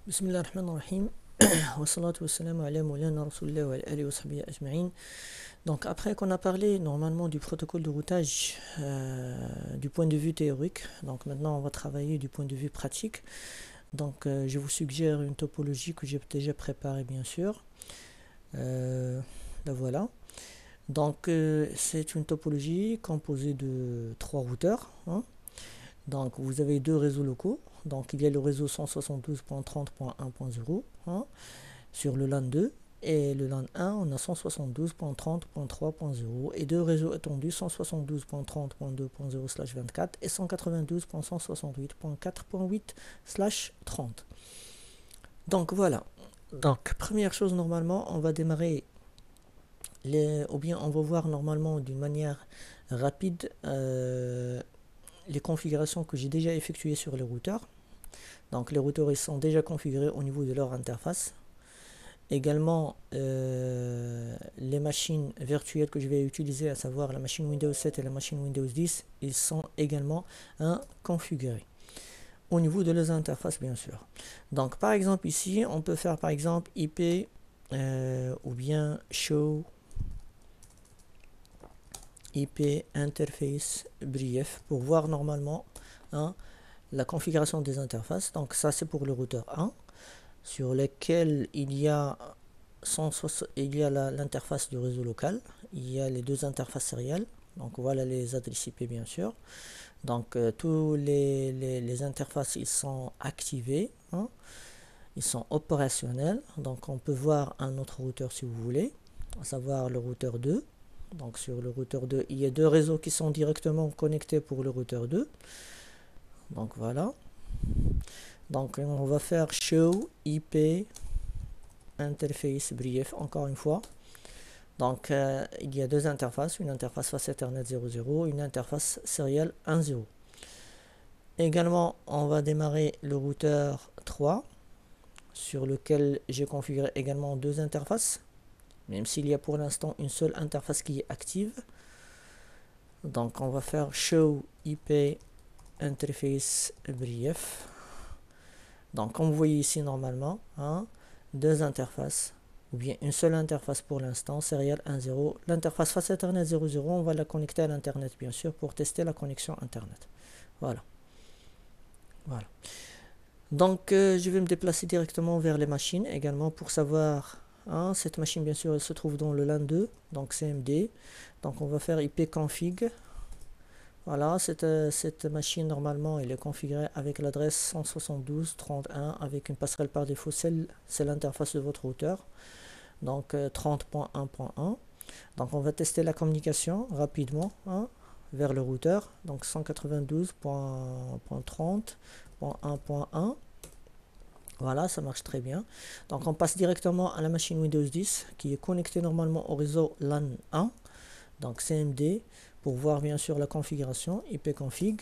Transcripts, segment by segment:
Bismillah ar-Rahman ar-Rahim. Wa salatu wa salam ala Mawlana Rasulullah wa ala alihi wa sahbihi ajma'in. Donc après qu'on a parlé normalement du protocole de routage du point de vue théorique, donc maintenant on va travailler du point de vue pratique. Donc je vous suggère une topologie que j'ai déjà préparée bien sûr. La voilà. Donc c'est une topologie composée de trois routeurs, hein. Donc vous avez deux réseaux locaux. Donc il y a le réseau 172.30.1.0 hein, sur le LAN 2 et le LAN 1 on a 172.30.3.0 et deux réseaux étendus 172.30.2.0/24 et 192.168.4.8/30. Donc voilà. Donc première chose, normalement on va démarrer ou bien on va voir normalement d'une manière rapide les configurations que j'ai déjà effectuées sur les routeurs. Donc les routeurs ils sont déjà configurés au niveau de leur interface. Également les machines virtuelles que je vais utiliser, à savoir la machine Windows 7 et la machine Windows 10, ils sont également configurés au niveau de leurs interfaces bien sûr. Donc par exemple ici on peut faire par exemple IP ou bien show IP interface brief pour voir normalement la configuration des interfaces. Donc ça c'est pour le routeur 1 sur lequel il y a l'interface du réseau local, il y a les deux interfaces sérielles, donc voilà les adresses IP bien sûr. Donc tous les interfaces ils sont activés, ils sont opérationnels. Donc on peut voir un autre routeur si vous voulez, à savoir le routeur 2. Donc sur le routeur 2 il y a deux réseaux qui sont directement connectés pour le routeur 2. Donc voilà. Donc on va faire show IP interface brief encore une fois. Donc il y a deux interfaces, une interface face Ethernet 00, une interface sérielle 10. Également on va démarrer le routeur 3 sur lequel j'ai configuré également deux interfaces, même s'il y a pour l'instant une seule interface qui est active. Donc on va faire show IP interface brief. Donc comme vous voyez ici normalement, deux interfaces, ou bien une seule interface pour l'instant, serial 1.0. L'interface face Ethernet 0.0, on va la connecter à l'internet bien sûr pour tester la connexion internet. Voilà. Donc je vais me déplacer directement vers les machines également pour savoir, cette machine bien sûr elle se trouve dans le LAN 2, donc CMD. Donc on va faire IP config. Voilà, cette machine normalement elle est configurée avec l'adresse 172.31 avec une passerelle par défaut, c'est l'interface de votre routeur, donc 30.1.1. donc on va tester la communication rapidement vers le routeur, donc 192.30.1.1. Voilà, ça marche très bien. Donc on passe directement à la machine Windows 10 qui est connectée normalement au réseau LAN 1, donc CMD, pour voir bien sûr la configuration IP config.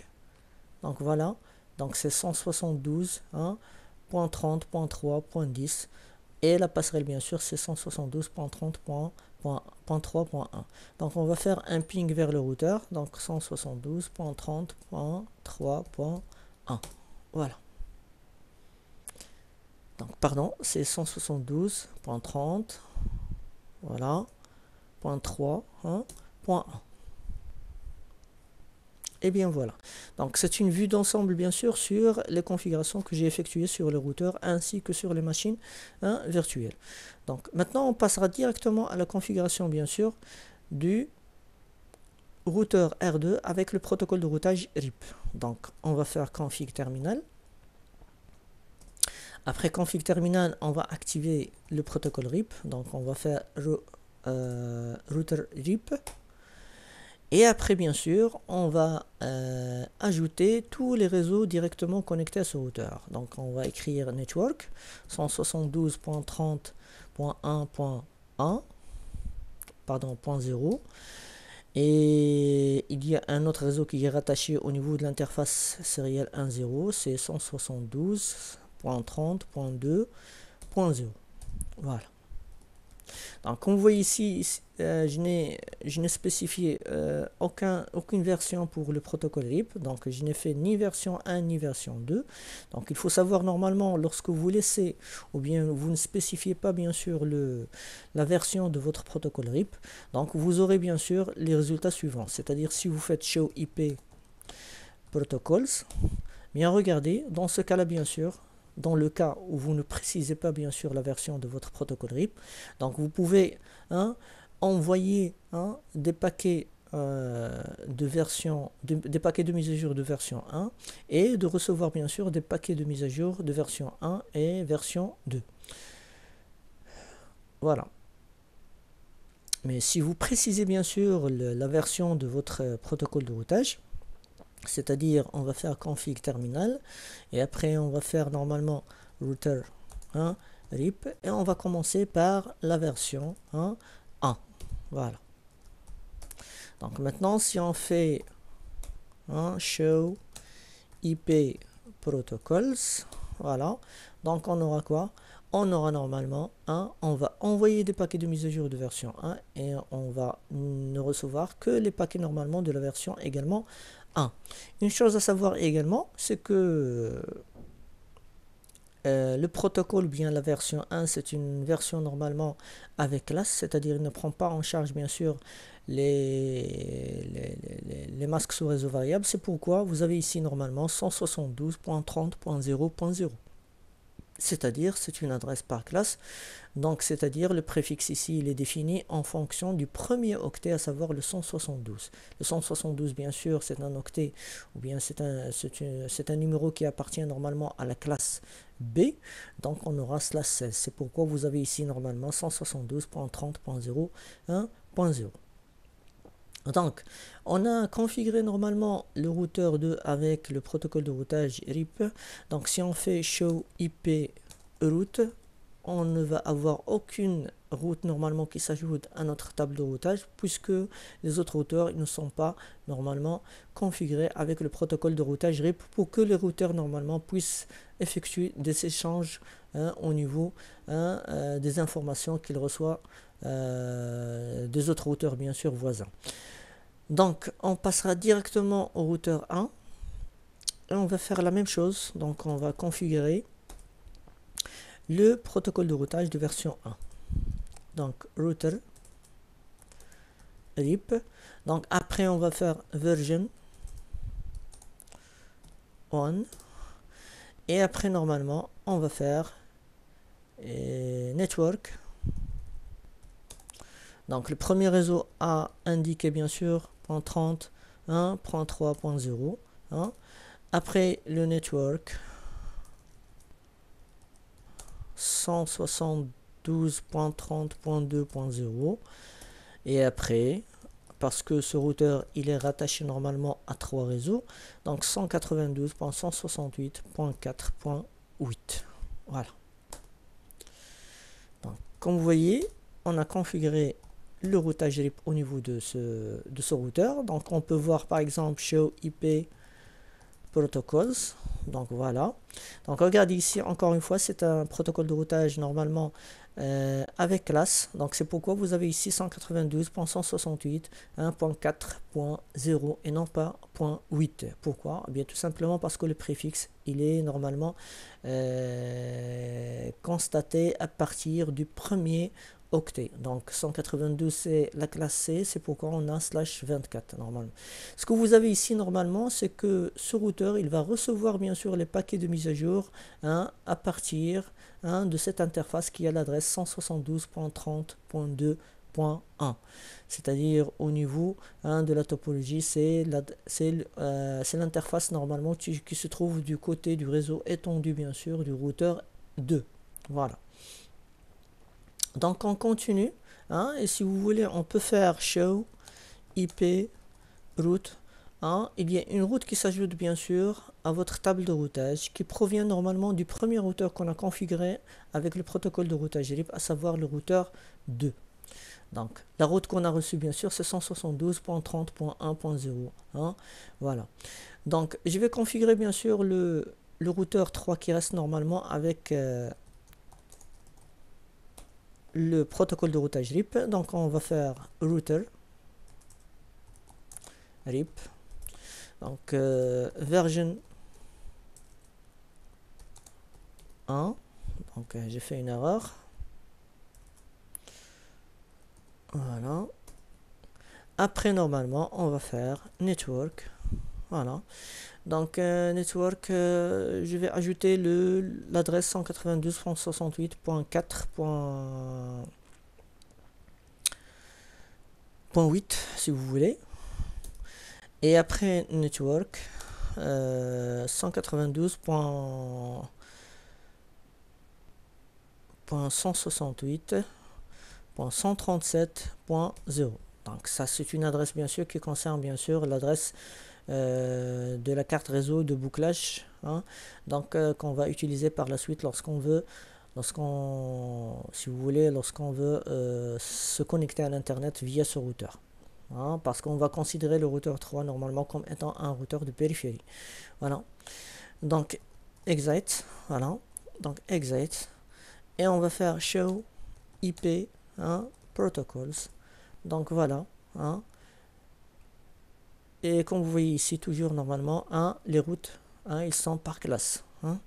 Donc voilà, donc c'est 172.30.3.10 et la passerelle bien sûr c'est 172.30.3.1. donc on va faire un ping vers le routeur, donc 172.30.3.1. voilà. Donc pardon, c'est 172.30, voilà, .3, .1. Et bien voilà. Donc c'est une vue d'ensemble bien sûr sur les configurations que j'ai effectuées sur le routeur ainsi que sur les machines virtuelles. Donc maintenant on passera directement à la configuration bien sûr du routeur R2 avec le protocole de routage RIP. Donc on va faire config terminal. Après config terminal, on va activer le protocole RIP. Donc on va faire router RIP. Et après, bien sûr, on va ajouter tous les réseaux directement connectés à ce routeur. Donc on va écrire network 172.30.1.1, pardon, .0. Et il y a un autre réseau qui est rattaché au niveau de l'interface sérielle 1.0, c'est 172.30.2.0. Voilà. Donc, comme vous voyez ici, je n'ai spécifié aucune version pour le protocole RIP. Donc, je n'ai fait ni version 1 ni version 2. Donc, il faut savoir normalement, lorsque vous laissez, ou bien vous ne spécifiez pas bien sûr la version de votre protocole RIP, donc vous aurez bien sûr les résultats suivants. C'est-à-dire, si vous faites show IP protocols, bien regardez, dans ce cas-là, bien sûr, dans le cas où vous ne précisez pas bien sûr la version de votre protocole RIP, donc vous pouvez envoyer des paquets de version, des paquets de mise à jour de version 1 et de recevoir bien sûr des paquets de mise à jour de version 1 et version 2. Voilà. Mais si vous précisez bien sûr la version de votre protocole de routage, c'est-à-dire on va faire config terminal et après on va faire normalement router RIP et on va commencer par la version 1. Voilà. Donc maintenant si on fait show IP protocols, voilà, donc on aura quoi? On aura normalement on va envoyer des paquets de mise à jour de version 1 et on va ne recevoir que les paquets normalement de la version également 1. Une chose à savoir également, c'est que le protocole, bien la version 1, c'est une version normalement avec classe, c'est-à-dire il ne prend pas en charge bien sûr les masques sous réseau variable. C'est pourquoi vous avez ici normalement 172.30.0.0. C'est-à-dire c'est une adresse par classe, donc c'est-à-dire le préfixe ici il est défini en fonction du premier octet, à savoir le 172. Le 172 bien sûr c'est un octet ou bien c'est un numéro qui appartient normalement à la classe B, donc on aura /16. C'est pourquoi vous avez ici normalement 172.30.0.1.0. Donc, on a configuré normalement le routeur 2 avec le protocole de routage RIP. Donc, si on fait show IP route, on ne va avoir aucune route normalement qui s'ajoute à notre table de routage puisque les autres routeurs ne sont pas normalement configurés avec le protocole de routage RIP pour que les routeurs normalement puissent effectuer des échanges au niveau des informations qu'ils reçoivent des autres routeurs bien sûr voisins. Donc on passera directement au routeur 1 et on va faire la même chose. Donc on va configurer le protocole de routage de version 1. Donc router RIP. Donc après on va faire version 1 et après normalement on va faire network. Donc le premier réseau a indiqué bien sûr .30 1.3.0 après le network 172.30.2.0 et après parce que ce routeur il est rattaché normalement à 3 réseaux, donc 192.168.4.8. voilà. Donc comme vous voyez on a configuré le routage RIP au niveau de ce routeur. Donc on peut voir par exemple show IP protocols. Donc voilà. Donc regardez ici encore une fois c'est un protocole de routage normalement avec classe. Donc c'est pourquoi vous avez ici 192.168.4.0 et non pas .8. Pourquoi? Eh bien tout simplement parce que le préfixe il est normalement constaté à partir du premier octet. Donc 192 c'est la classe C, c'est pourquoi on a /24 normalement. Ce que vous avez ici normalement c'est que ce routeur il va recevoir bien sûr les paquets de mise à jour à partir de cette interface qui a l'adresse 172.30.2.1, c'est-à-dire au niveau de la topologie c'est l'interface normalement qui se trouve du côté du réseau étendu bien sûr du routeur 2. Voilà. Donc on continue et si vous voulez on peut faire show IP route et bien une route qui s'ajoute bien sûr à votre table de routage qui provient normalement du premier routeur qu'on a configuré avec le protocole de routage RIP, à savoir le routeur 2. Donc la route qu'on a reçue bien sûr c'est 172.30.1.0 voilà. Donc je vais configurer bien sûr le routeur 3 qui reste normalement avec le protocole de routage RIP. Donc on va faire router RIP, donc version 1. Donc j'ai fait une erreur, voilà. Après normalement on va faire network, voilà. Donc network, je vais ajouter l'adresse 192.68.8 si vous voulez. Et après network 192.168.137.0. Donc ça c'est une adresse bien sûr qui concerne bien sûr l'adresse de la carte réseau de bouclage, hein, donc qu'on va utiliser par la suite lorsqu'on veut, si vous voulez, lorsqu'on veut se connecter à l'internet via ce routeur, hein, parce qu'on va considérer le routeur 3 normalement comme étant un routeur de périphérie. Voilà, donc exit, voilà, donc exit, et on va faire show IP, hein, protocols. Donc voilà, hein. Et comme vous voyez ici, toujours normalement, hein, les routes, hein, ils sont par classe, hein.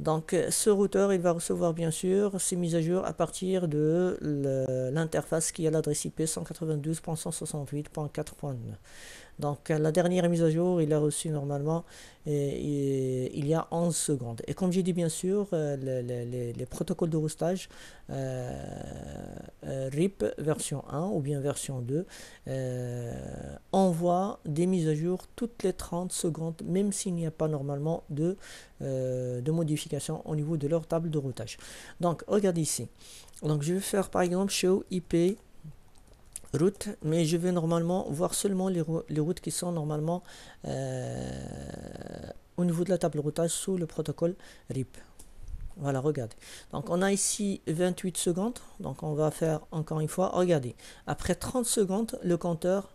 Donc ce routeur, il va recevoir bien sûr ces mises à jour à partir de l'interface qui a l'adresse IP 192.168.4.9. Donc la dernière mise à jour, il a reçu normalement il y a 11 secondes. Et comme j'ai dit bien sûr, les protocoles de routage RIP version 1 ou bien version 2 envoient des mises à jour toutes les 30 secondes, même s'il n'y a pas normalement de modification au niveau de leur table de routage. Donc regardez ici. Donc je vais faire par exemple show IP route, mais je vais normalement voir seulement les routes qui sont normalement au niveau de la table de routage sous le protocole RIP. Voilà, regardez. Donc on a ici 28 secondes. Donc on va faire encore une fois. Regardez. Après 30 secondes, le compteur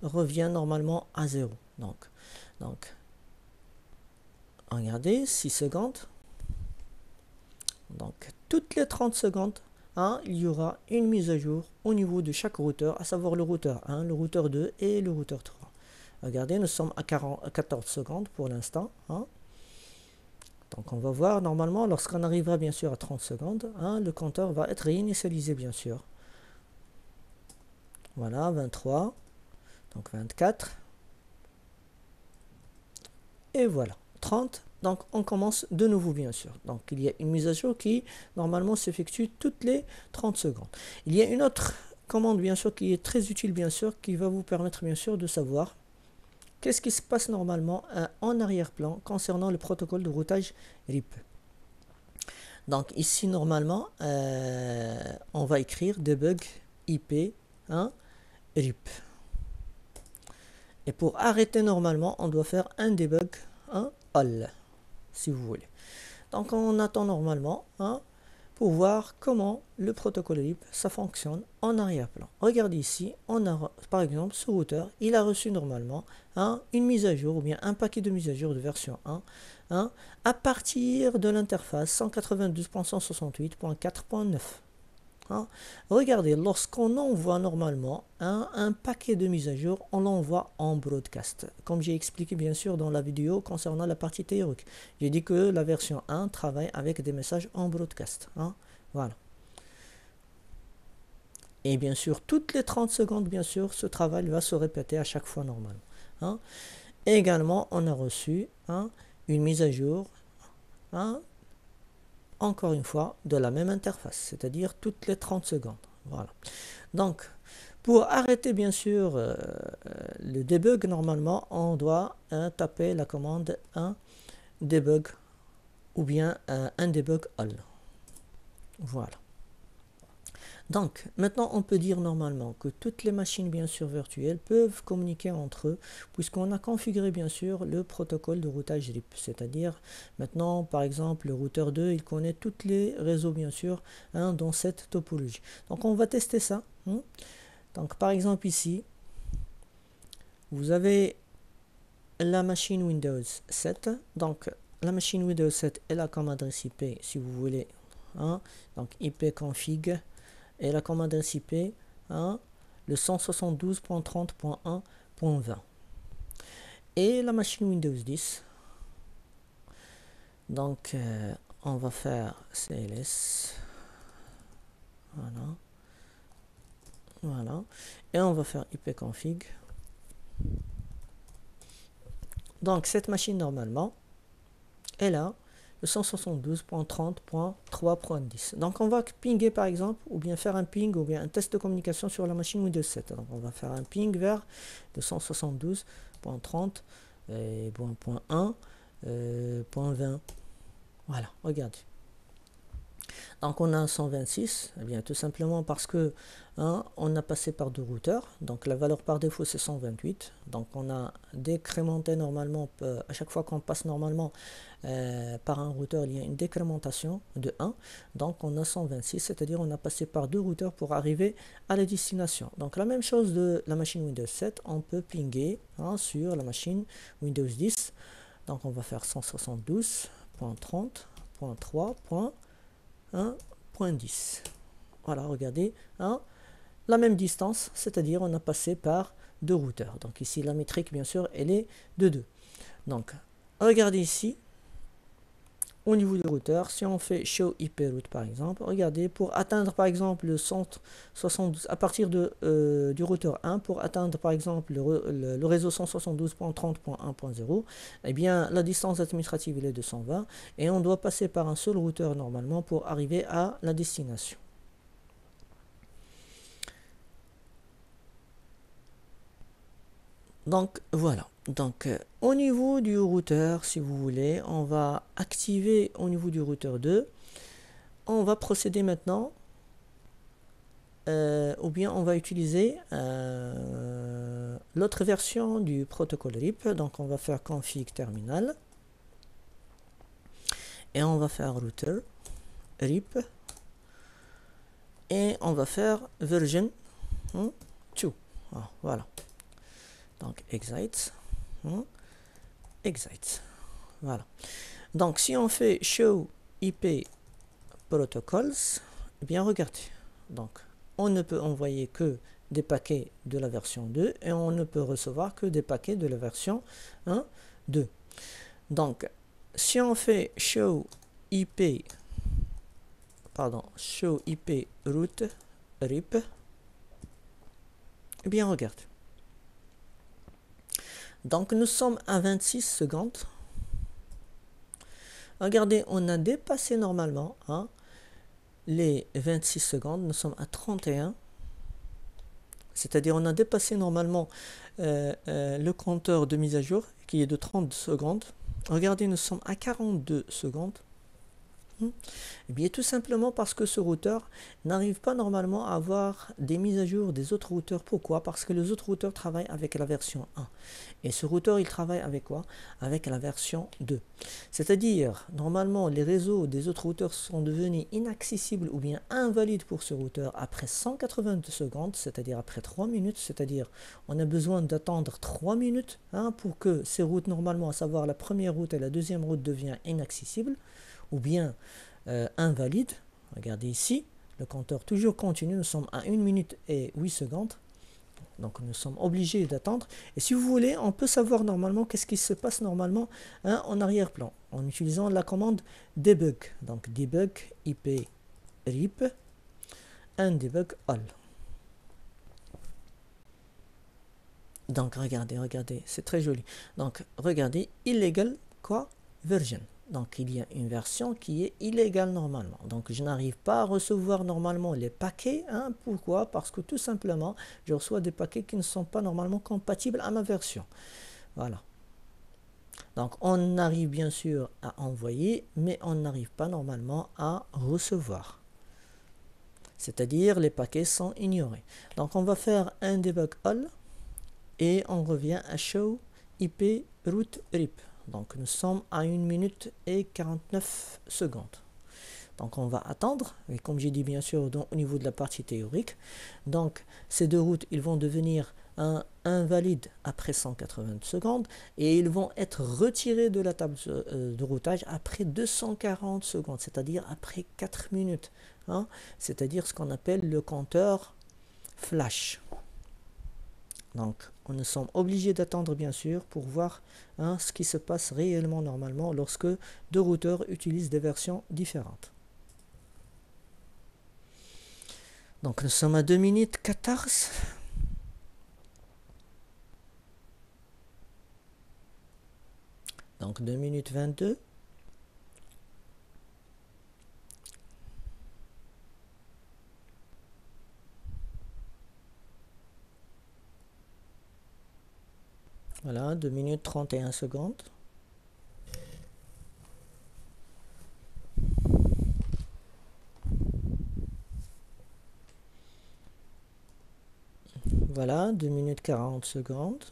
revient normalement à 0. Donc regardez, 6 secondes. Donc toutes les 30 secondes, hein, il y aura une mise à jour au niveau de chaque routeur, à savoir le routeur 1, le routeur 2 et le routeur 3. Regardez, nous sommes à 14 secondes pour l'instant, hein. Donc on va voir normalement lorsqu'on arrivera bien sûr à 30 secondes, hein, le compteur va être réinitialisé bien sûr. Voilà, 23, donc 24, et voilà, 30. Donc on commence de nouveau bien sûr. Donc il y a une mise à jour qui normalement s'effectue toutes les 30 secondes. Il y a une autre commande bien sûr qui est très utile bien sûr, qui va vous permettre bien sûr de savoir qu'est-ce qui se passe normalement en arrière-plan concernant le protocole de routage RIP. Donc ici normalement on va écrire debug IP, hein, RIP. Et pour arrêter normalement on doit faire un debug, hein, all si vous voulez. Donc on attend normalement, hein, pour voir comment le protocole RIP ça fonctionne en arrière-plan. Regardez ici, on a par exemple ce routeur, il a reçu normalement, hein, une mise à jour ou bien un paquet de mise à jour de version 1, hein, à partir de l'interface 192.168.4.9. Hein. Regardez, lorsqu'on envoie normalement un paquet de mise à jour, on l'envoie en broadcast. Comme j'ai expliqué bien sûr dans la vidéo concernant la partie théorique. J'ai dit que la version 1 travaille avec des messages en broadcast. Hein. Voilà. Et bien sûr, toutes les 30 secondes, bien sûr, ce travail va se répéter à chaque fois normalement. Hein. Et également, on a reçu, hein, une mise à jour, hein, encore une fois de la même interface, c'est-à-dire toutes les 30 secondes. Voilà. Donc pour arrêter bien sûr le debug, normalement on doit taper la commande debug ou bien un debug all. Voilà. Donc maintenant on peut dire normalement que toutes les machines bien sûr virtuelles peuvent communiquer entre eux, puisqu'on a configuré bien sûr le protocole de routage RIP, c'est-à-dire maintenant par exemple le routeur 2 il connaît tous les réseaux bien sûr, hein, dans cette topologie. Donc on va tester ça, hein. Donc par exemple ici vous avez la machine Windows 7, donc la machine Windows 7 elle a comme adresse IP si vous voulez, hein, donc ipconfig et la commande adresse IP, hein, le 172.30.1.20. Et la machine Windows 10. Donc, on va faire CLS. Voilà. Voilà. Et on va faire ipconfig. Donc, cette machine, normalement, est là, le 172.30.3.10. Donc, on va pinguer, par exemple, ou bien faire un ping, ou bien un test de communication sur la machine Windows 7. Donc, on va faire un ping vers le 172.30.1.20. Voilà, regardez. Donc on a 126, eh bien tout simplement parce que on a passé par deux routeurs, donc la valeur par défaut c'est 128, donc on a décrémenté normalement, à chaque fois qu'on passe normalement par un routeur, il y a une décrémentation de 1, donc on a 126, c'est-à-dire on a passé par deux routeurs pour arriver à la destination. Donc la même chose de la machine Windows 7, on peut pinguer sur la machine Windows 10, donc on va faire 172.30.3.1.10. Voilà, regardez, la même distance, c'est-à-dire on a passé par deux routeurs. Donc ici, la métrique, bien sûr, elle est de 2. Donc, regardez ici, au niveau du routeur, si on fait show IP route par exemple, regardez, pour atteindre par exemple le 172, à partir du routeur 1, pour atteindre par exemple le réseau 172.30.1.0, eh bien la distance administrative elle est de 120 et on doit passer par un seul routeur normalement pour arriver à la destination. Donc voilà, donc au niveau du routeur, si vous voulez, on va activer au niveau du routeur 2, on va procéder maintenant, ou bien on va utiliser l'autre version du protocole RIP, donc on va faire config terminal, et on va faire router RIP, et on va faire version 2, voilà. Donc exit, exit, voilà. Donc si on fait show IP protocols, eh bien regardez, donc on ne peut envoyer que des paquets de la version 2 et on ne peut recevoir que des paquets de la version 2. Donc si on fait show IP route RIP, eh bien regardez. Donc nous sommes à 26 secondes. Regardez, on a dépassé normalement les 26 secondes. Nous sommes à 31. C'est-à-dire on a dépassé normalement le compteur de mise à jour qui est de 30 secondes. Regardez, nous sommes à 42 secondes. Et bien tout simplement parce que ce routeur n'arrive pas normalement à avoir des mises à jour des autres routeurs. Pourquoi? Parce que les autres routeurs travaillent avec la version 1. Et ce routeur, il travaille avec quoi? Avec la version 2. C'est-à-dire, normalement, les réseaux des autres routeurs sont devenus inaccessibles ou bien invalides pour ce routeur après 182 secondes, c'est-à-dire après 3 minutes. C'est-à-dire, on a besoin d'attendre 3 minutes pour que ces routes, normalement, à savoir la première route et la deuxième route, deviennent inaccessibles ou bien invalide. Regardez ici, le compteur toujours continue, nous sommes à 1 minute et 8 secondes. Donc nous sommes obligés d'attendre. Et si vous voulez, on peut savoir normalement qu'est-ce qui se passe normalement en arrière-plan en utilisant la commande debug. Donc debug IP RIP and debug all. Donc regardez, c'est très joli. Donc regardez, illegal quoi version. Donc il y a une version qui est illégale normalement. Donc je n'arrive pas à recevoir normalement les paquets. Pourquoi? Parce que tout simplement, je reçois des paquets qui ne sont pas normalement compatibles à ma version. Voilà. Donc on arrive bien sûr à envoyer, mais on n'arrive pas normalement à recevoir. C'est-à-dire les paquets sont ignorés. Donc on va faire un debug all et on revient à show IP route RIP. Donc nous sommes à 1 minute et 49 secondes. Donc on va attendre, et comme j'ai dit bien sûr au niveau de la partie théorique, donc ces deux routes ils vont devenir invalides après 180 secondes et ils vont être retirés de la table de routage après 240 secondes, c'est-à-dire après 4 minutes. Hein, c'est-à-dire ce qu'on appelle le compteur flash. Donc, nous sommes obligés d'attendre bien sûr pour voir ce qui se passe réellement normalement lorsque deux routeurs utilisent des versions différentes. Donc, nous sommes à 2 minutes 14. Donc 2 minutes 22. Voilà, 2 minutes 31 secondes. Voilà, 2 minutes 40 secondes.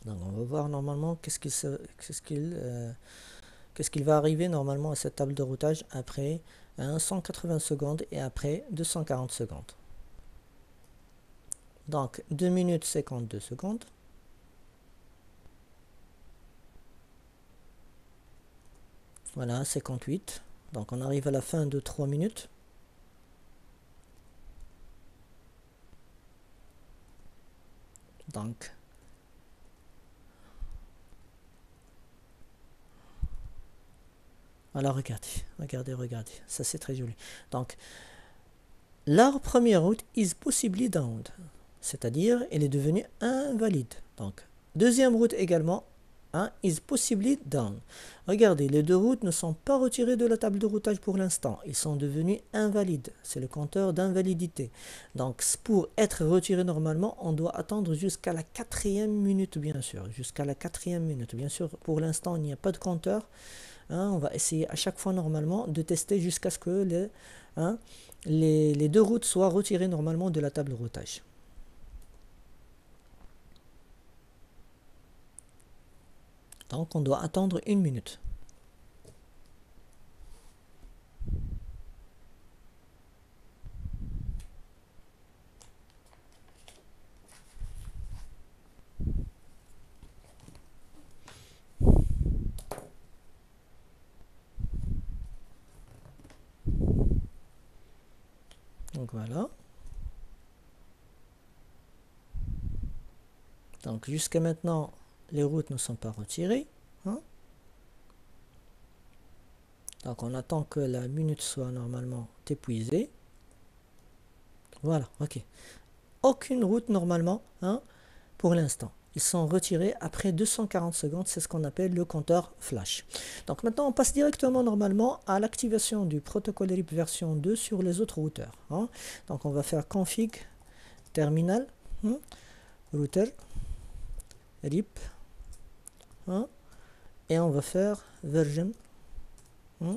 Donc on va voir normalement qu'est-ce qu'il va arriver normalement à cette table de routage après 180 secondes et après 240 secondes. Donc 2 minutes 52 secondes. Voilà, 58. Donc on arrive à la fin de 3 minutes. Donc voilà, regardez, ça c'est très joli. Donc leur première route is possibly downed, c'est-à-dire elle est devenue invalide. Donc deuxième route également is possibly down. Regardez, les deux routes ne sont pas retirées de la table de routage pour l'instant. Ils sont devenus invalides. C'est le compteur d'invalidité. Donc, pour être retiré normalement, on doit attendre jusqu'à la 4e minute, bien sûr. Jusqu'à la 4e minute. Bien sûr, pour l'instant, il n'y a pas de compteur. On va essayer à chaque fois normalement de tester jusqu'à ce que les deux routes soient retirées normalement de la table de routage. Donc on doit attendre 1 minute. Donc voilà. Donc jusqu'à maintenant, les routes ne sont pas retirées. Donc on attend que la minute soit normalement épuisée. Voilà, ok. Aucune route normalement pour l'instant. Ils sont retirés après 240 secondes, c'est ce qu'on appelle le compteur flash. Donc maintenant on passe directement normalement à l'activation du protocole RIP version 2 sur les autres routeurs. Donc on va faire config terminal router RIP et on va faire version 2.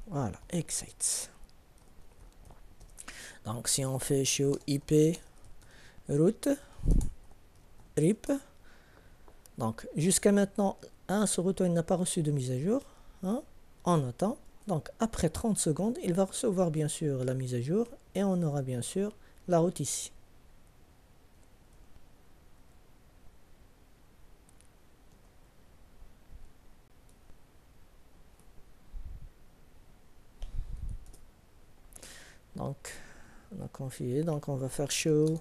Voilà, excite. Donc si on fait show IP route RIP, donc jusqu'à maintenant ce routeur n'a pas reçu de mise à jour. On attend. Donc après 30 secondes, il va recevoir bien sûr la mise à jour et on aura bien sûr la route ici. Donc on a configuré, donc on va faire show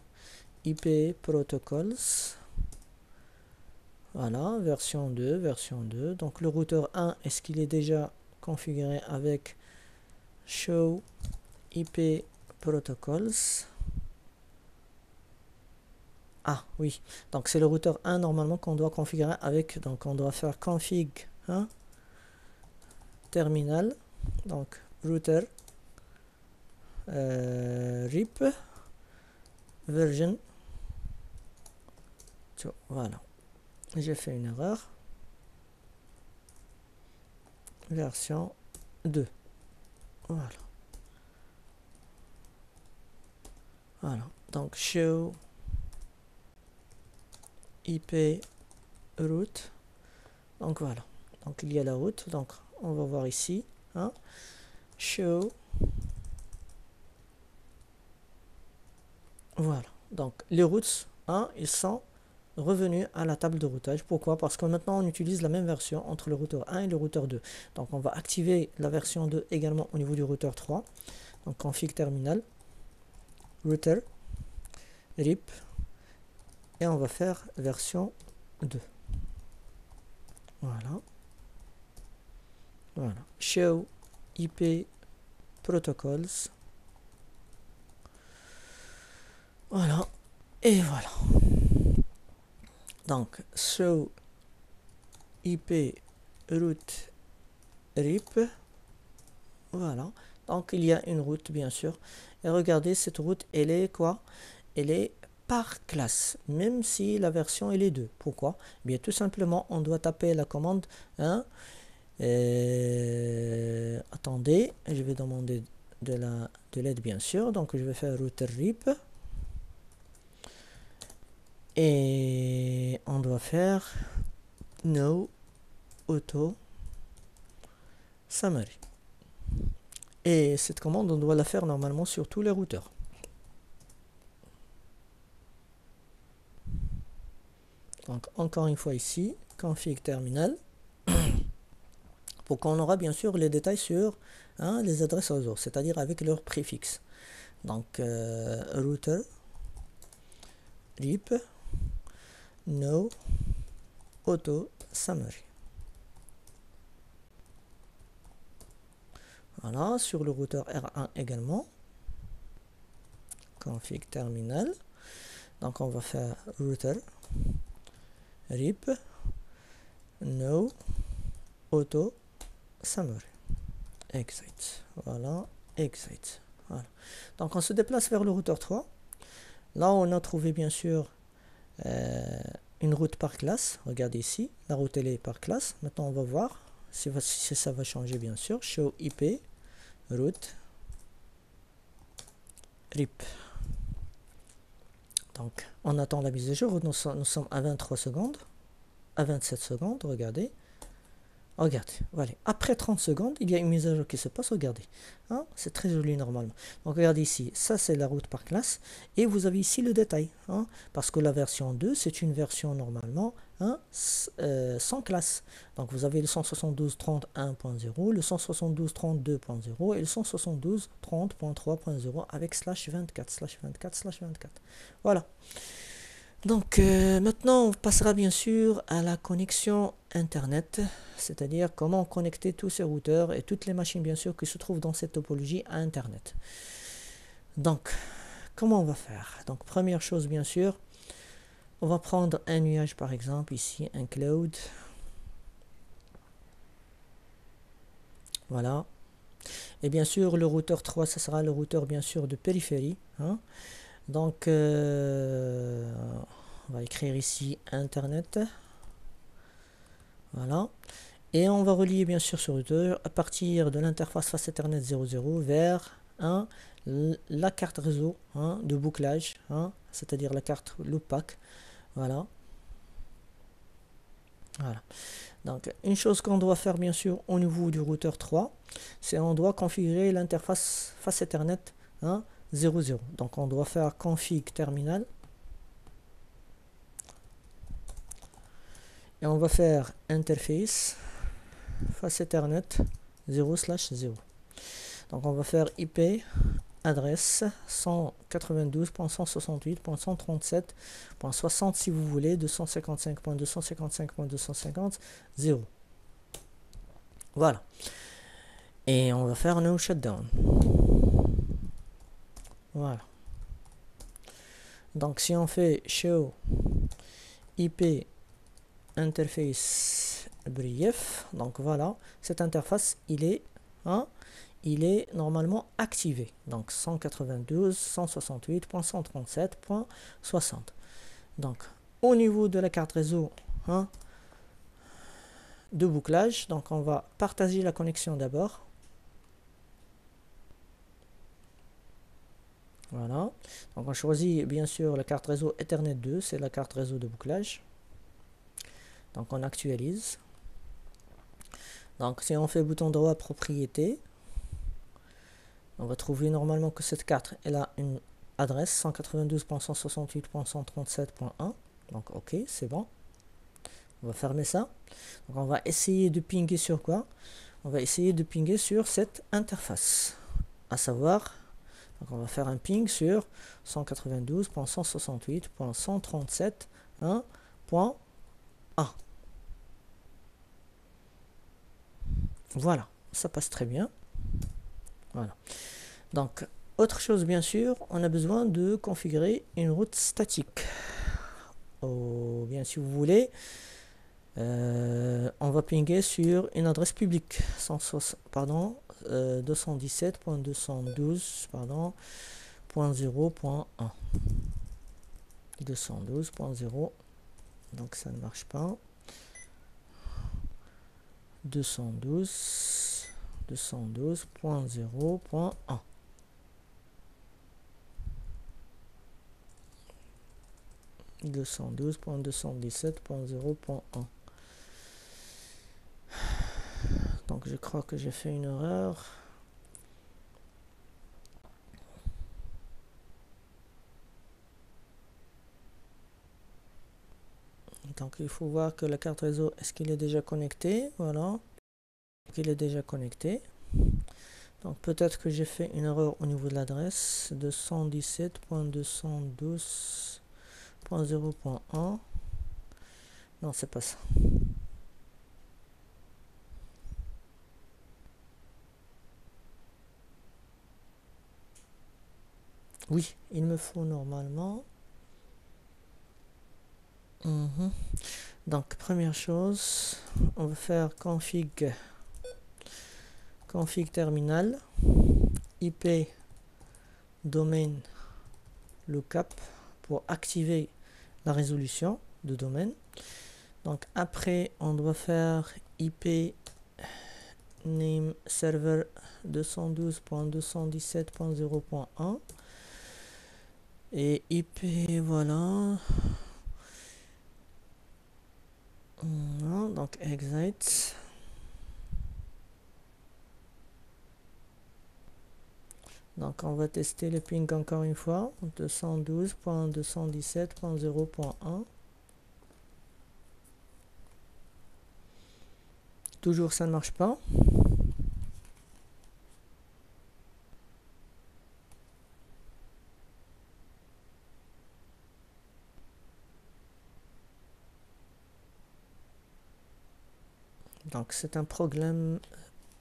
IP protocols. Voilà, version 2. Donc le routeur 1, est-ce qu'il est déjà configuré avec show IP protocols? Ah oui, donc c'est le routeur 1 normalement qu'on doit configurer avec, donc on doit faire config terminal, donc router RIP version 2. Voilà, j'ai fait une erreur, version 2. Voilà, donc show IP route. Donc voilà, donc il y a la route, donc on va voir ici show. Voilà. Donc, les routes, hein, ils sont revenus à la table de routage. Pourquoi? Parce que maintenant, on utilise la même version entre le routeur 1 et le routeur 2. Donc, on va activer la version 2 également au niveau du routeur 3. Donc, config terminal, router, RIP, et on va faire version 2. Voilà. Voilà. Show IP protocols. Voilà. Et voilà. Donc, show IP route RIP. Voilà. Donc, il y a une route, bien sûr. Et regardez, cette route, elle est quoi? Elle est par classe, même si la version elle est 2. Pourquoi? Eh bien, tout simplement, on doit taper la commande. Hein, attendez, je vais demander de l'aide, bien sûr. Donc, je vais faire router RIP. Et on doit faire no auto summary. Et cette commande, on doit la faire normalement sur tous les routeurs. Donc, encore une fois ici, config terminal. Pour qu'on aura bien sûr les détails sur les adresses réseau, c'est-à-dire avec leur préfixe. Donc, router, RIP, no, auto, summary. Voilà, sur le routeur R1 également. Config terminal. Donc, on va faire router, RIP, no, auto, summary. Exit. Voilà, exit. Voilà. Donc, on se déplace vers le routeur 3. Là, on a trouvé bien sûr une route par classe. Regardez ici, la route elle est par classe. Maintenant, on va voir si ça va changer bien sûr. Show IP, route, RIP. Donc, on attend la mise à jour. Nous sommes à 23 secondes, à 27 secondes. Regardez. Regardez, voilà. Après 30 secondes, il y a une mise à jour qui se passe. Regardez, hein, c'est très joli normalement. Donc regardez ici, ça c'est la route par classe. Et vous avez ici le détail. Hein, parce que la version 2, c'est une version normalement sans classe. Donc vous avez le 172.30.1.0, le 172.32.0 et le 172.30.3.0 avec /24/24/24. Voilà. Donc maintenant on passera bien sûr à la connexion internet, c'est-à-dire comment connecter tous ces routeurs et toutes les machines bien sûr qui se trouvent dans cette topologie à internet. Donc comment on va faire? Donc première chose bien sûr, on va prendre un nuage par exemple ici, un cloud. Voilà. Et bien sûr le routeur 3, ça sera le routeur bien sûr de périphérie. Hein. Donc, on va écrire ici Internet. Voilà. Et on va relier bien sûr ce routeur à partir de l'interface face Ethernet 00 vers la carte réseau de bouclage, c'est-à-dire la carte loopback. Voilà. Voilà. Donc, une chose qu'on doit faire bien sûr au niveau du routeur 3, c'est on doit configurer l'interface face Ethernet 00. Donc on doit faire config terminal et on va faire interface face Ethernet 0/0. Donc on va faire IP adresse 192.168.137.60 si vous voulez, 255.255.250 0. Voilà. Et on va faire no shutdown. Voilà. Donc si on fait show IP interface brief, donc voilà, cette interface il est normalement activé. Donc 192.168.137.60. Donc au niveau de la carte réseau de bouclage, donc on va partager la connexion d'abord. Voilà, donc on choisit bien sûr la carte réseau Ethernet 2, c'est la carte réseau de bouclage. Donc on actualise. Donc si on fait bouton droit propriété, on va trouver normalement que cette carte elle a une adresse 192.168.137.1. Donc ok, c'est bon. On va fermer ça. Donc on va essayer de pinguer sur quoi? On va essayer de pinguer sur cette interface. À savoir, donc on va faire un ping sur 192.168.137.1.1. Voilà, ça passe très bien. Voilà. Donc, autre chose, bien sûr, on a besoin de configurer une route statique. Ou bien, si vous voulez, on va pinguer sur une adresse publique. 217.212, pardon, .0.1. 212.0. Donc, ça ne marche pas. 212.0.1. 212.217.0.1. Donc je crois que j'ai fait une erreur. Donc il faut voir que la carte réseau, est-ce qu'il est déjà connecté? Voilà. Donc il est déjà connecté. Donc peut-être que j'ai fait une erreur au niveau de l'adresse. 217.212.0.1. Non, c'est pas ça. Oui, il me faut normalement. Donc première chose, on va faire config terminal, IP domaine lookup pour activer la résolution de domaine. Donc après on doit faire IP name server 212.217.0.1 et IP, voilà. Donc exit. Donc on va tester le ping encore une fois. 212.217.0.1. Toujours ça ne marche pas. Donc c'est un problème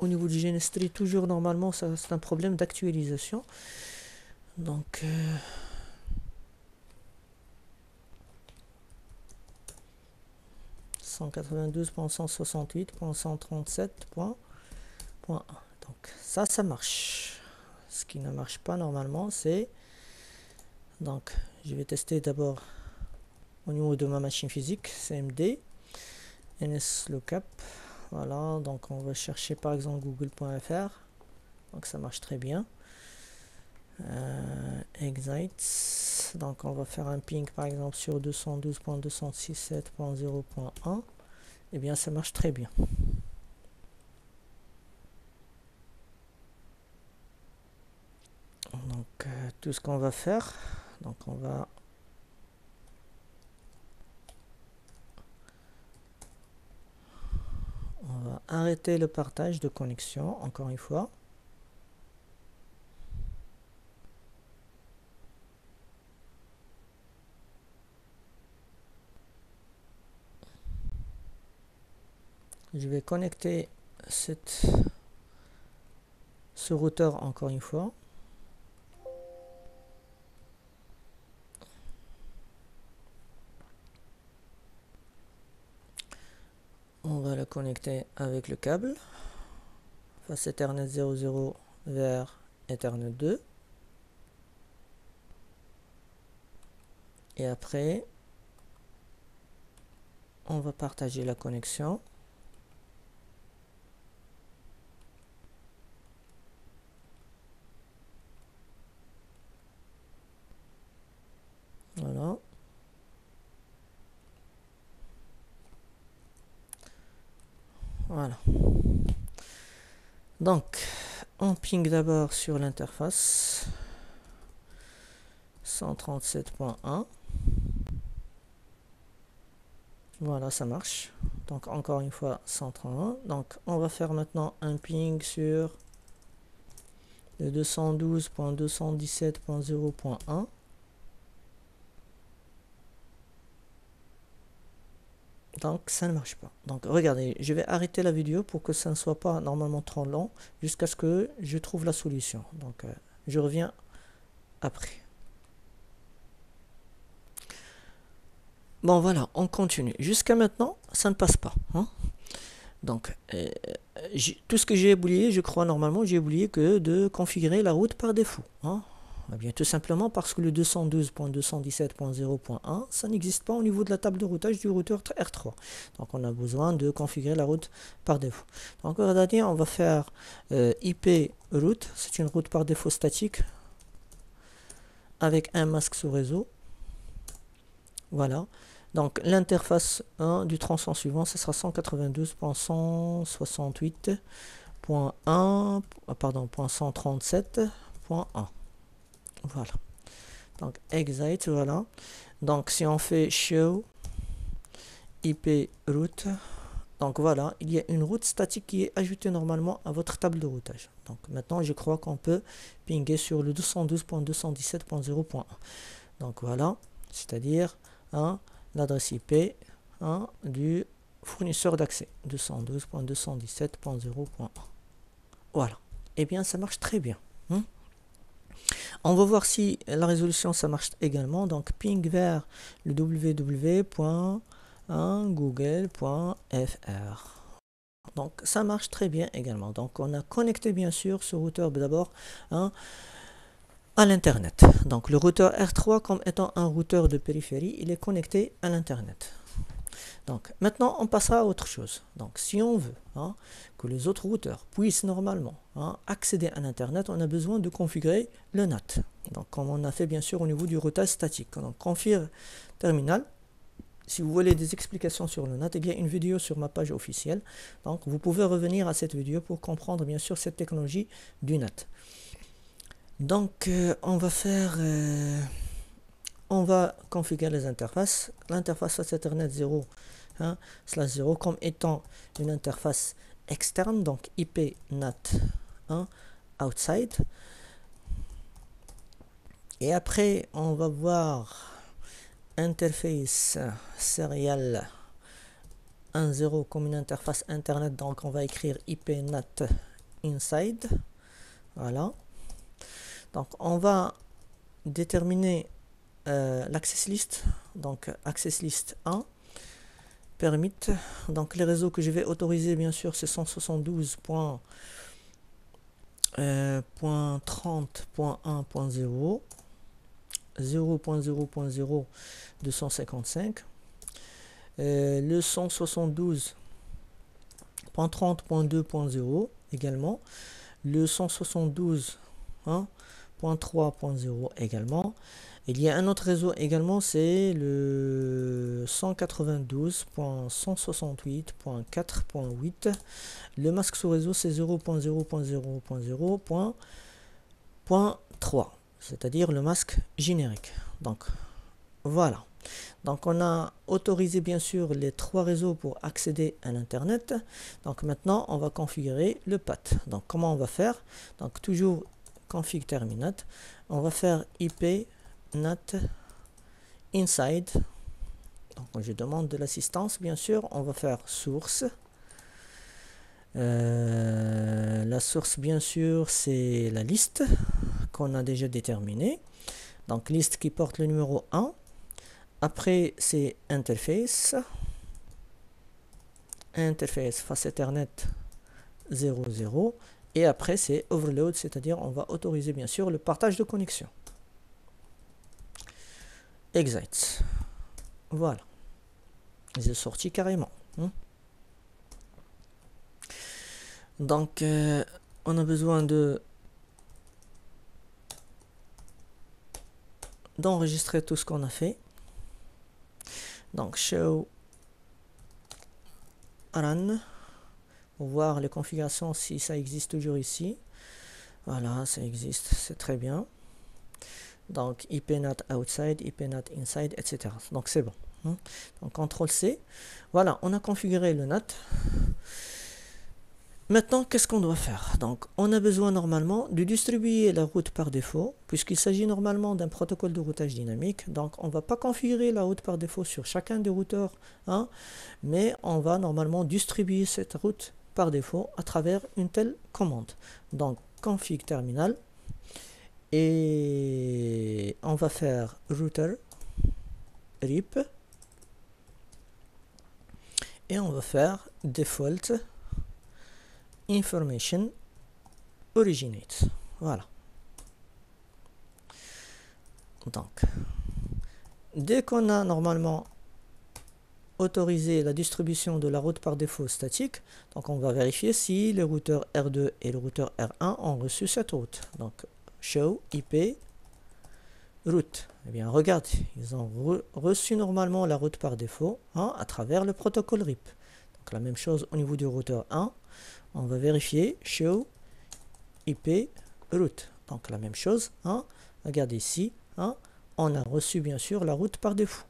au niveau du GNS3, toujours normalement c'est un problème d'actualisation. Donc 192.168.137.1. Donc ça marche. Ce qui ne marche pas normalement, c'est, donc je vais tester d'abord au niveau de ma machine physique, CMD NSLookup. Voilà, donc on va chercher par exemple google.fr. Donc ça marche très bien. Exit. Donc on va faire un ping par exemple sur 212.267.0.1. Et bien ça marche très bien. Donc tout ce qu'on va faire, donc on va arrêter le partage de connexion encore une fois. Je vais connecter ce routeur encore une fois. On va le connecter avec le câble face Ethernet 00 vers Ethernet 2. Et après, on va partager la connexion. Voilà. Voilà. Donc, on ping d'abord sur l'interface. 137.1. Voilà, ça marche. Donc encore une fois 131. Donc on va faire maintenant un ping sur le 212.217.0.1. Donc ça ne marche pas. Donc regardez, je vais arrêter la vidéo pour que ça ne soit pas normalement trop long jusqu'à ce que je trouve la solution. Donc je reviens après. Bon voilà, on continue. Jusqu'à maintenant, ça ne passe pas. Hein. Donc tout ce que j'ai oublié, je crois normalement, j'ai oublié que de configurer la route par défaut. Hein. Eh bien, tout simplement parce que le 212.217.0.1, ça n'existe pas au niveau de la table de routage du routeur R3. Donc on a besoin de configurer la route par défaut. Donc regardez, on va faire IP route, c'est une route par défaut statique avec un masque sous réseau. Voilà. Donc l'interface du tronçon suivant, ce sera 192.168.1, pardon, .137.1. Voilà. Donc exit, voilà. Donc si on fait show IP route, donc voilà, il y a une route statique qui est ajoutée normalement à votre table de routage. Donc maintenant, je crois qu'on peut pinguer sur le 212.217.0.1. Donc voilà, c'est-à-dire l'adresse IP du fournisseur d'accès 212.217.0.1. Voilà. Eh bien, ça marche très bien. On va voir si la résolution ça marche également. Donc ping vers le www.google.fr. Donc ça marche très bien également. Donc on a connecté bien sûr ce routeur d'abord à l'internet. Donc le routeur R3 comme étant un routeur de périphérie, il est connecté à l'internet. Donc maintenant on passera à autre chose. Donc si on veut que les autres routeurs puissent normalement accéder à l'internet, on a besoin de configurer le NAT. Donc comme on a fait bien sûr au niveau du routage statique. Donc config terminal. Si vous voulez des explications sur le NAT, il y a une vidéo sur ma page officielle. Donc vous pouvez revenir à cette vidéo pour comprendre bien sûr cette technologie du NAT. Donc on va configurer les interfaces. L'interface Ethernet 0 slash 0 comme étant une interface externe, donc IP NAT outside. Et après on va voir interface serial 1.0 comme une interface internet, donc on va écrire IP NAT inside. Voilà. Donc on va déterminer l'access list, donc access list 1 permit, donc les réseaux que je vais autoriser bien sûr c'est 172.30.1.0 0.0.0 255, le 172.30.2.0 également, le 172.3.0 également. Il y a un autre réseau également, c'est le 192.168.4.8. Le masque sous réseau c'est 0.0.0.0.3, c'est-à-dire le masque générique. Donc voilà. Donc on a autorisé bien sûr les trois réseaux pour accéder à l'internet. Donc maintenant on va configurer le path. Donc comment on va faire? Donc toujours config terminat. On va faire IP NAT inside. Donc je demande de l'assistance bien sûr. On va faire source. La source bien sûr c'est la liste qu'on a déjà déterminée. Donc liste qui porte le numéro 1. Après c'est interface face Ethernet 00. Et après c'est overload, c'est-à-dire on va autoriser bien sûr le partage de connexion. Exit. Voilà. Ils sont sortis carrément. Donc on a besoin d'enregistrer tout ce qu'on a fait. Donc show run pour voir les configurations si ça existe toujours ici. Voilà, ça existe, c'est très bien. Donc IP NAT outside, IP NAT inside, etc. Donc c'est bon. Donc CTRL C. Voilà, on a configuré le NAT. Maintenant, qu'est-ce qu'on doit faire? Donc, on a besoin normalement de distribuer la route par défaut, puisqu'il s'agit normalement d'un protocole de routage dynamique. Donc, on ne va pas configurer la route par défaut sur chacun des routeurs, hein, mais on va normalement distribuer cette route par défaut à travers une telle commande. Donc, config terminal, et on va faire router rip, et on va faire default information originate. Voilà. Donc, dès qu'on a normalement autorisé la distribution de la route par défaut statique, donc on va vérifier si le routeur R2 et le routeur R1 ont reçu cette route. Donc, show IP route. Eh bien, regarde, ils ont reçu normalement la route par défaut, hein, à travers le protocole RIP. Donc, la même chose au niveau du routeur 1. On va vérifier show IP route. Donc la même chose, hein, regardez ici, hein, on a reçu bien sûr la route par défaut.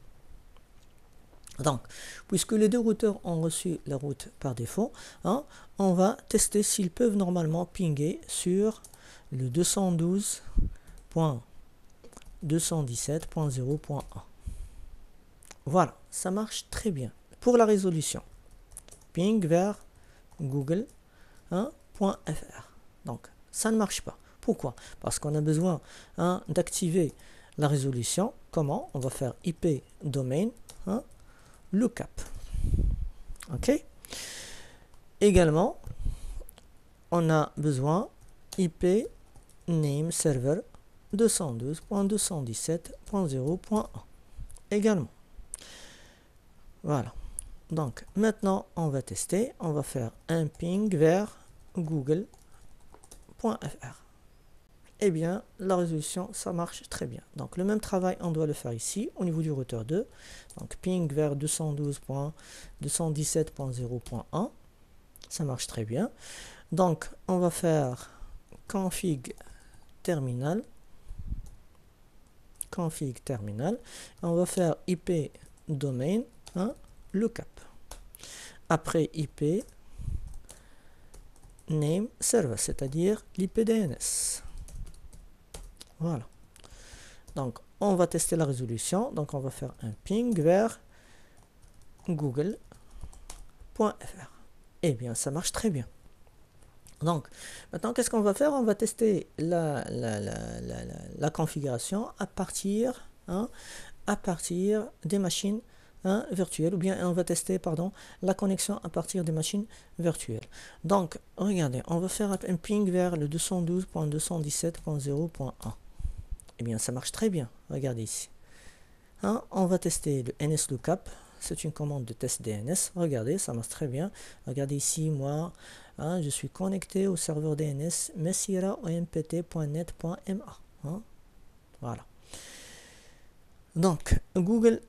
Donc, puisque les deux routeurs ont reçu la route par défaut, hein, on va tester s'ils peuvent normalement pinguer sur le 212.217.0.1. Voilà, ça marche très bien. Pour la résolution, ping vers Google, hein, .fr. Donc, ça ne marche pas. Pourquoi? Parce qu'on a besoin, hein, d'activer la résolution. Comment? On va faire IP domain, hein, lookup. OK? Également, on a besoin IP name server 212.217.0.1 également. Voilà. Donc, maintenant, on va tester. On va faire un ping vers google.fr. Eh bien, la résolution, ça marche très bien. Donc, le même travail, on doit le faire ici, au niveau du routeur 2. Donc, ping vers 212.217.0.1. Ça marche très bien. Donc, on va faire config terminal. Config terminal. On va faire IP domain, hein, lookup. Après IP name server, c'est-à-dire l'IP DNS. Voilà. Donc, on va tester la résolution. Donc, on va faire un ping vers google.fr. Eh bien, ça marche très bien. Donc, maintenant, qu'est-ce qu'on va faire? On va tester la configuration à partir, hein, des machines, hein, virtuelles, ou bien on va tester, pardon, la connexion à partir des machines virtuelles. Donc, regardez, on va faire un ping vers le 212.217.0.1. Eh bien, ça marche très bien. Regardez ici. Hein, on va tester le NSLOOKUP. C'est une commande de test DNS. Regardez, ça marche très bien. Regardez ici, moi, hein, je suis connecté au serveur DNS messiraompt.net.ma. Hein, voilà. Donc, google.fr,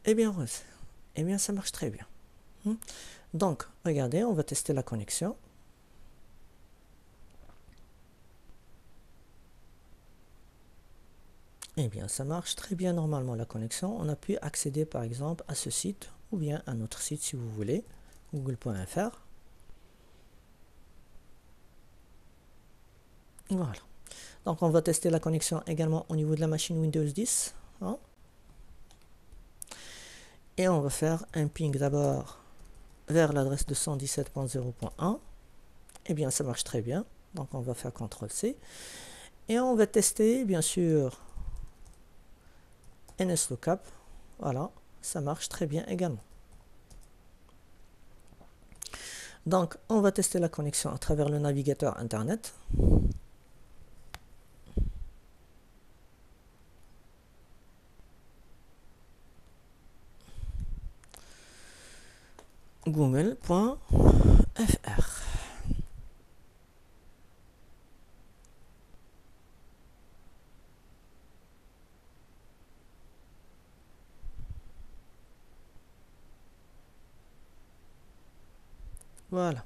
eh bien, ça marche très bien. Donc, regardez, on va tester la connexion. Eh bien, ça marche très bien normalement la connexion. On a pu accéder par exemple à ce site ou bien à notre site si vous voulez, google.fr. Voilà. Donc, on va tester la connexion également au niveau de la machine Windows 10. Hein. Et on va faire un ping d'abord vers l'adresse de 117.0.1. Eh bien, ça marche très bien. Donc, on va faire CTRL-C. Et on va tester, bien sûr, NSLOOKUP. Voilà, ça marche très bien également. Donc, on va tester la connexion à travers le navigateur Internet. Google.fr. Voilà.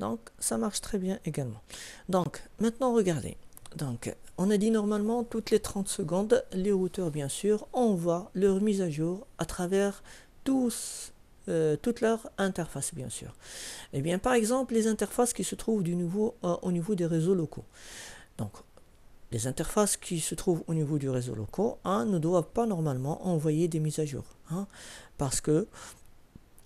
Donc, ça marche très bien également. Donc, maintenant, regardez. Donc, on a dit normalement toutes les 30 secondes, les routeurs, bien sûr, envoient leur mise à jour à travers toute leur interface, bien sûr. Et bien, par exemple, les interfaces qui se trouvent au niveau des réseaux locaux. Donc, les interfaces qui se trouvent au niveau du réseau local ne doivent pas normalement envoyer des mises à jour. Parce que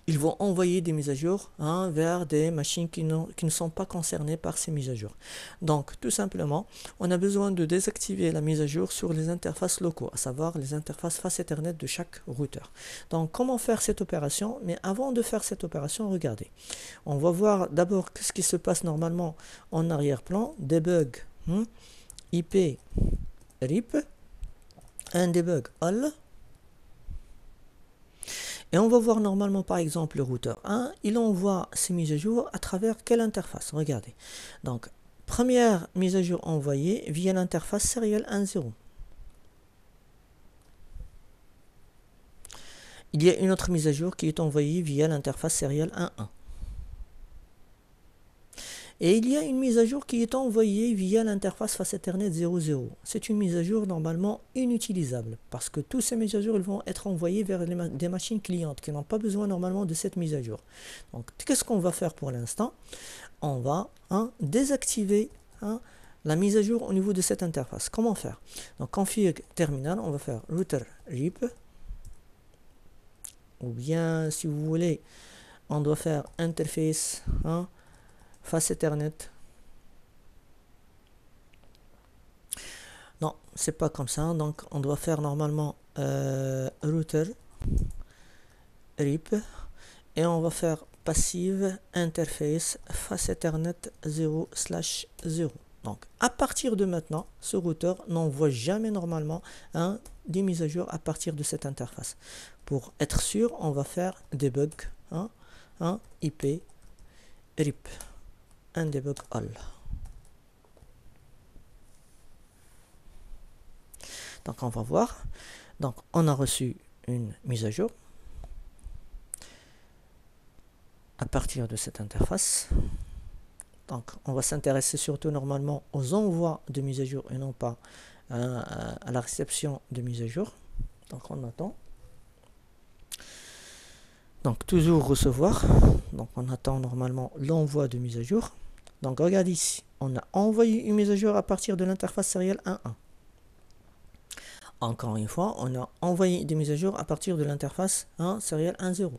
ils vont envoyer des mises à jour vers des machines qui ne sont pas concernées par ces mises à jour. Donc, tout simplement, on a besoin de désactiver la mise à jour sur les interfaces locaux, à savoir les interfaces face Ethernet de chaque routeur. Donc, comment faire cette opération? Mais avant de faire cette opération, regardez. On va voir d'abord ce qui se passe normalement en arrière-plan. Debug IP RIP, un debug all. Et on va voir normalement par exemple le routeur 1, il envoie ses mises à jour à travers quelle interface? Regardez. Donc, première mise à jour envoyée via l'interface serial 1.0. Il y a une autre mise à jour qui est envoyée via l'interface serial 1.1. Et il y a une mise à jour qui est envoyée via l'interface face Ethernet 0.0. C'est une mise à jour normalement inutilisable parce que toutes ces mises à jour ils vont être envoyées vers des machines clientes qui n'ont pas besoin normalement de cette mise à jour. Donc qu'est-ce qu'on va faire pour l'instant? On va désactiver la mise à jour au niveau de cette interface. Comment faire? Donc config terminal, on va faire router RIP. Ou bien si vous voulez, on doit faire interface face Ethernet. Non, c'est pas comme ça. Donc, on doit faire normalement router RIP et on va faire passive interface face Ethernet 0/0. Donc, à partir de maintenant, ce routeur n'envoie jamais normalement des mises à jour à partir de cette interface. Pour être sûr, on va faire debug IP RIP. Un debug all. Donc on va voir. Donc on a reçu une mise à jour à partir de cette interface. Donc on va s'intéresser surtout normalement aux envois de mise à jour et non pas à la réception de mise à jour. Donc on attend. Donc toujours recevoir. Donc on attend normalement l'envoi de mise à jour. Donc regardez ici, on a envoyé une mise à jour à partir de l'interface serial 1.1. Encore une fois, on a envoyé des mises à jour à partir de l'interface serial 1.0.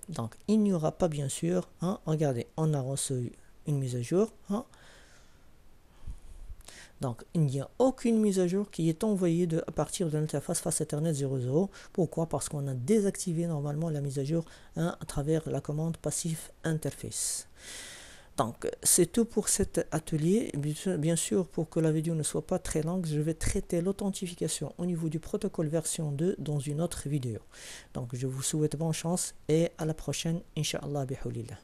Donc il n'y aura pas bien sûr, regardez, on a reçu une mise à jour. Donc il n'y a aucune mise à jour qui est envoyée à partir de l'interface face Ethernet 0.0. Pourquoi? Parce qu'on a désactivé normalement la mise à jour à travers la commande passive interface. Donc c'est tout pour cet atelier. Bien sûr, pour que la vidéo ne soit pas très longue, je vais traiter l'authentification au niveau du protocole version 2 dans une autre vidéo. Donc je vous souhaite bonne chance et à la prochaine, Inch'Allah bihoulillah.